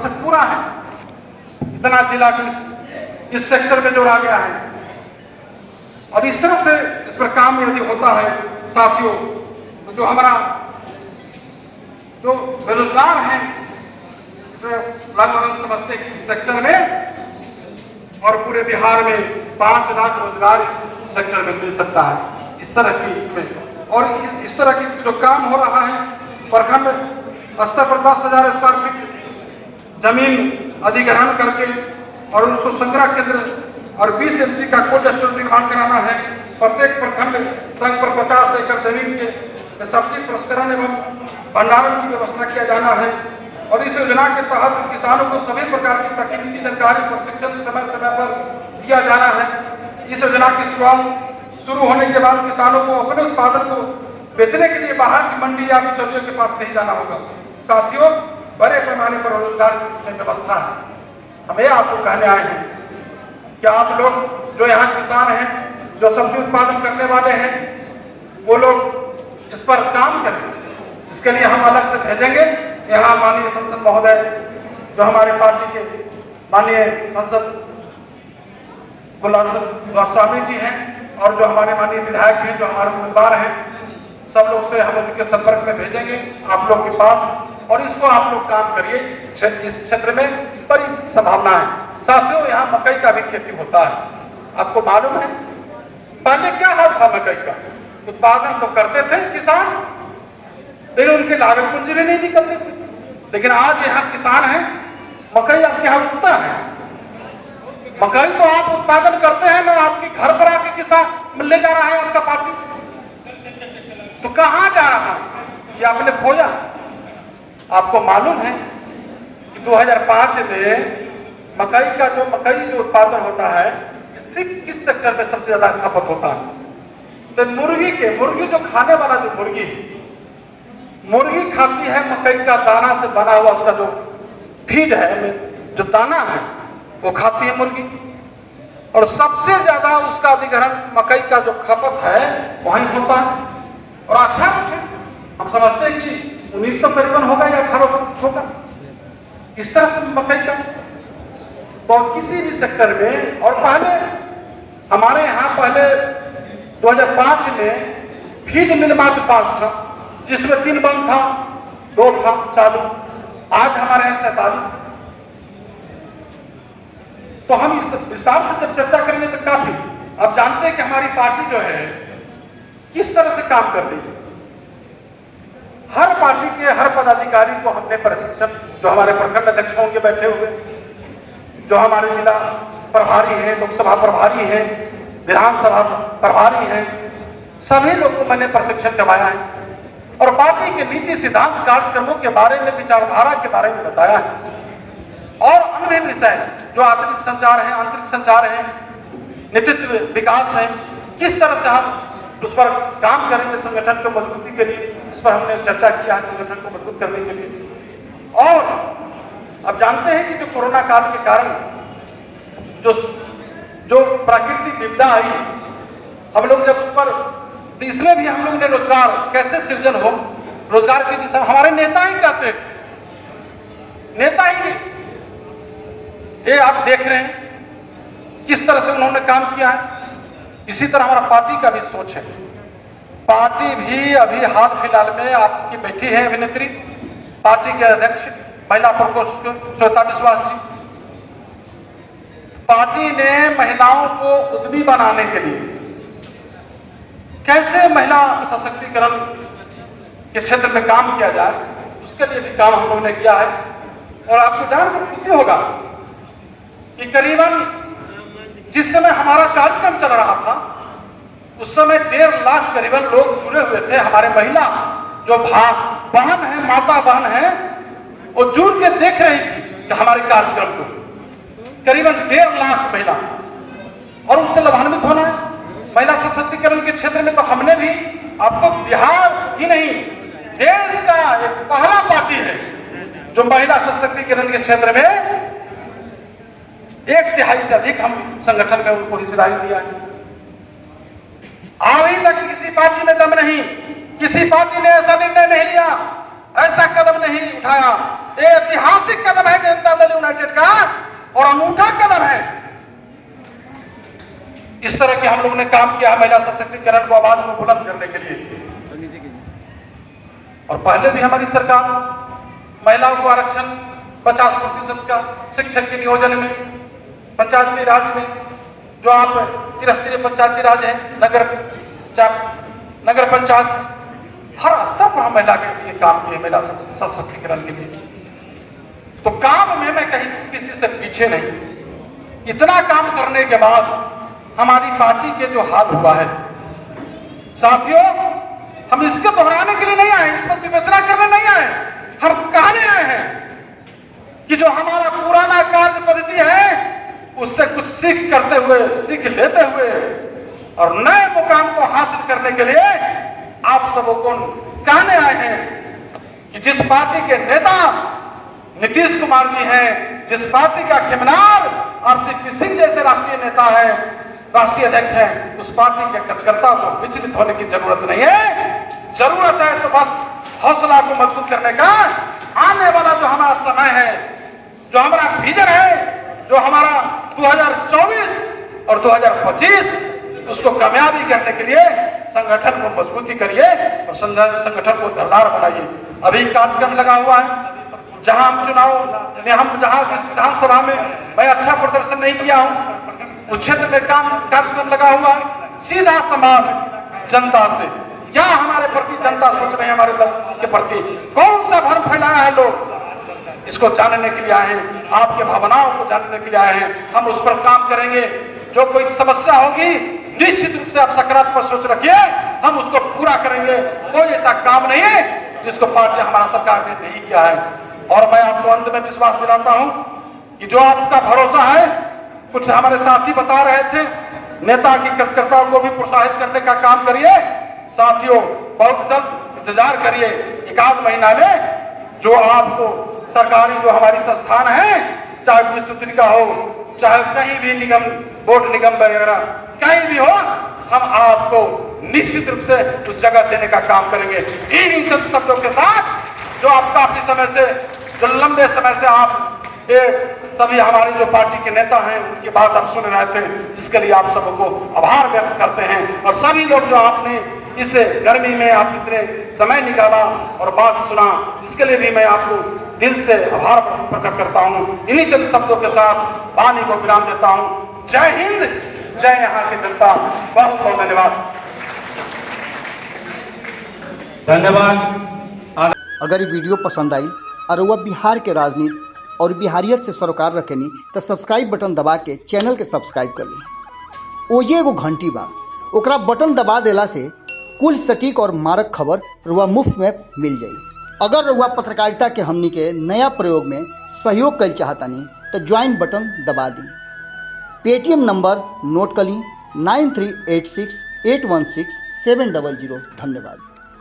प्रतिशत पूरा है। इतना जिला इस सेक्टर में जोड़ा गया है। और इस तरह से इस पर काम यदि होता है साथियों, तो जो हमारा जो बेरोजगार हैं, लगभग हम समझते कि इस सेक्टर में और पूरे बिहार में 5 लाख रोजगार इस सेक्टर में मिल सकता है। इस तरह की इसमें और इस तरह की जो काम हो रहा है, प्रखंड स्तर पर 10,000 स्क्वायर फीट जमीन अधिग्रहण करके और उसको संग्रह केंद्र और 20 एमसी का कोल्ड स्टोरेज निर्माण कराना है। प्रत्येक प्रखंड संघ पर 50 एकड़ जमीन के सब्जी प्रसंस्करण एवं भंडारण की व्यवस्था किया जाना है। और इस योजना के तहत किसानों को सभी प्रकार की तकनीकी जानकारी प्रशिक्षण समय समय पर दिया जाना है। इस योजना की शुरुआत शुरू होने के बाद किसानों को अपने उत्पादन को बेचने के लिए बाहर की मंडी या बिचौलियों के पास नहीं जाना होगा। साथियों, बड़े पैमाने पर रोजगार की इसमें व्यवस्था है। हम ये आपको कहने आए हैं कि आप लोग जो यहाँ किसान हैं, जो सब्जी उत्पादन करने वाले हैं, वो लोग इस पर काम करें। इसके लिए हम अलग से भेजेंगे। यहाँ माननीय संसद महोदय, जो हमारे पार्टी के माननीय सांसद गुलाब गोस्वामी जी हैं और जो हमारे माननीय विधायक हैं, जो हमारे उम्मीदवार हैं, सब लोग से हम उनके संपर्क में भेजेंगे आप लोग के पास। और इसको आप लोग काम करिए। इस क्षेत्र में बड़ी संभावना है। साथियों, यहाँ मकई का भी खेती होता है। आपको मालूम है पहले क्या हाल था मकई का? उत्पादन तो करते थे किसान, लेकिन उनके लागत पूंजी भी नहीं निकलते थे। लेकिन आज यहाँ किसान हैं, मकई आपके यहाँ उगता है। मकई तो आप उत्पादन करते हैं ना, आपके घर पर आके किसान ले जा रहा है आपका पार्टी। तो कहाँ जा रहा है? ये आपने खोजा। आपको मालूम है कि 2005 में मकई जो उत्पादन होता है, किस सेक्टर में सबसे ज्यादा खपत होता है? तो मुर्गी जो खाने वाला जो मुर्गी खाती है मकई का दाना से बना हुआ, उसका जो फीड है, जो दाना है, वो खाती है मुर्गी। और सबसे ज्यादा उसका अधिग्रहण मकई का जो खपत है वहीं होता है। और अच्छा हम समझते हैं कि 1953 होगा या 1800 होगा, इस तरह से मकई का तो किसी भी सेक्टर में। और पहले हमारे यहाँ पहले 2005 में फीड मिल मात्र 5 था, जिसमें 3 बंद था, 2 था चालू। आज हमारे यहाँ 47। तो हम इस विस्तार से जब चर्चा करेंगे तो काफी। अब जानते हैं कि हमारी पार्टी जो है किस तरह से काम कर रही है। हर पार्टी के हर पदाधिकारी को हमने प्रशिक्षण, जो हमारे प्रखंड अध्यक्ष होंगे बैठे हुए, जो हमारे जिला प्रभारी हैं, लोकसभा प्रभारी हैं, विधानसभा प्रभारी हैं, सभी लोग को मैंने प्रशिक्षण करवाया है। और पार्टी के नीति सिद्धांत कार्यक्रमों के बारे में, विचारधारा के बारे में बताया है। और अन्य विषय जो आंतरिक संचार है, नेतृत्व विकास है, किस तरह से हम उस पर काम करेंगे संगठन को मजबूती के लिए, इस पर हमने चर्चा किया है संगठन को मजबूत करने के लिए। और अब जानते हैं कि जो कोरोना काल के कारण जो प्राकृतिक विपदा आई, हम लोग जब उस पर, तो इसमें भी हम लोग ने रोजगार कैसे सृजन हो, रोजगार की दिशा हमारे नेता ही कहते हैं, नेता ही नहीं। ये आप देख रहे हैं किस तरह से उन्होंने काम किया है। इसी तरह हमारा पार्टी का भी सोच है। पार्टी भी अभी हाल फिलहाल में आपकी बैठी है अभिनेत्री, पार्टी के अध्यक्ष महिला प्रकोष्ठ श्वेता विश्वास जी। पार्टी ने महिलाओं को उद्यमी बनाने के लिए कैसे महिला सशक्तिकरण के क्षेत्र में काम किया जाए, उसके लिए भी काम हम लोगों ने किया है। और आपको जानकर खुशी होगा कि करीबन जिस समय हमारा कार्यक्रम चल रहा था, उस समय 1.5 लाख करीबन लोग जुड़े हुए थे। हमारे महिला जो बहन है, माता बहन है, वो जुड़ के देख रही थी कि हमारे कार्यक्रम को, करीबन 1.5 लाख महिला, और उससे लाभान्वित होना है। महिला सशक्तिकरण के क्षेत्र में तो हमने भी, आपको बिहार ही नहीं देश का एक पहला पार्टी है जो महिला सशक्तिकरण के क्षेत्र में 1/3 से अधिक हम संगठन में उनको हिस्सेदारी दिया है। अभी तक किसी पार्टी में दम नहीं, किसी पार्टी ने ऐसा निर्णय नहीं लिया, ऐसा कदम नहीं उठाया ये ऐतिहासिक कदम है जनता दल यूनाइटेड का और अनूठा कदम है। इस तरह के हम लोगों ने काम किया महिला सशक्तिकरण को आवाज में बुलंद करने के लिए। और पहले भी हमारी सरकार महिलाओं को आरक्षण 50% का शिक्षक के नियोजन में, पंचायती राज में, जो आप त्रिस्तरीय पंचायती राज है, नगर पंचायत, हर स्तर पर हम महिला के लिए काम किए, महिला सशक्तिकरण के लिए। तो काम में मैं कहीं किसी से पीछे नहीं। इतना काम करने के बाद हमारी पार्टी के जो हाल हुआ है साथियों, हम इसके दोहराने के लिए नहीं आए, इस पर विवेचना करने नहीं आए, हम कहने आए हैं कि जो हमारा पुराना कार्य पद्धति है उससे कुछ सीख लेते हुए और नए मुकाम को हासिल करने के लिए आप सबों को कहने आए हैं कि जिस पार्टी के नेता नीतीश कुमार जी हैं, जिस पार्टी का खिमनार आरसीपी सिंह जैसे राष्ट्रीय नेता है, राष्ट्रीय अध्यक्ष हैं, उस पार्टी के कार्यकर्ता को विचलित होने की जरूरत नहीं है। जरूरत है तो बस हौसला को मजबूत करने का। आने वाला जो हमारा समय है, जो हमारा विजन है, जो हमारा 2024 और 2025, उसको कामयाबी करने के लिए संगठन को मजबूती करिए और संगठन को धारदार बनाइए। अभी कार्यक्रम लगा हुआ है, जहां हम चुनाव में हम जिस विधानसभा में मैं अच्छा प्रदर्शन नहीं किया हूं, उस क्षेत्र में कार्यक्रम लगा हुआ है। सीधा संवाद जनता से, क्या हमारे प्रति जनता सोच रहे हैं, हमारे दल के प्रति कौन सा भ्रम फैलाया है लोग, इसको जानने के लिए आए हैं, आपके भावनाओं को जानने के लिए आए हैं। हम उस पर काम करेंगे। जो कोई समस्या होगी निश्चित रूप से आप सकारात्मक सोच रखिए, हम उसको पूरा करेंगे। कोई ऐसा काम नहीं है जिसको पार्टी हमारा सरकार ने नहीं किया है। और मैं आपको अंत में विश्वास दिलाता हूं कि जो आपका भरोसा है, कुछ हमारे साथी बता रहे थे, नेता की कार्यकर्ताओं को भी प्रोत्साहित करने का काम करिए। साथियों, बहुत जल्द इंतजार करिए, 1 महीना में जो आपको सरकारी जो हमारी संस्थान है, चाहे विश्वविद्यालय हो, चाहे कहीं भी निगम, बोर्ड निगम वगैरह कहीं भी हो, हम आपको निश्चित रूप से उस जगह देने का काम करेंगे। इन चंद शब्दों के साथ जो आप काफी समय से, जो लंबे समय से आप ये सभी हमारे जो पार्टी के नेता हैं उनकी बात आप सुन रहे थे, इसके लिए आप सबको आभार व्यक्त करते हैं। और सभी लोग जो आपने इस गर्मी में आप इतने समय निकाला और बात सुना, इसके लिए भी मैं आपको दिल से आभार प्रकट करता हूं। इन्हीं चंद शब्दों के साथ वाणी को विराम देता हूं। जय हिंद, जय यहाँ की जनता। बहुत बहुत धन्यवाद। धन्यवाद। अगर ये वीडियो पसंद आई और वह बिहार के राजनीति और बिहारियत से सरोकार रखेनी तो सब्सक्राइब बटन दबा के चैनल के सब्सक्राइब कर ली। ओजे एगो घंटी बा, ओकरा बटन दबा देला से कुल सटीक और मारक खबर रुआ मुफ्त में मिल जाई। अगर रुआ पत्रकारिता के हमनी के नया प्रयोग में सहयोग कर चाहतानी तो ज्वाइन बटन दबा दी। पेटीएम नंबर नोट कर ली 9386816700। धन्यवाद।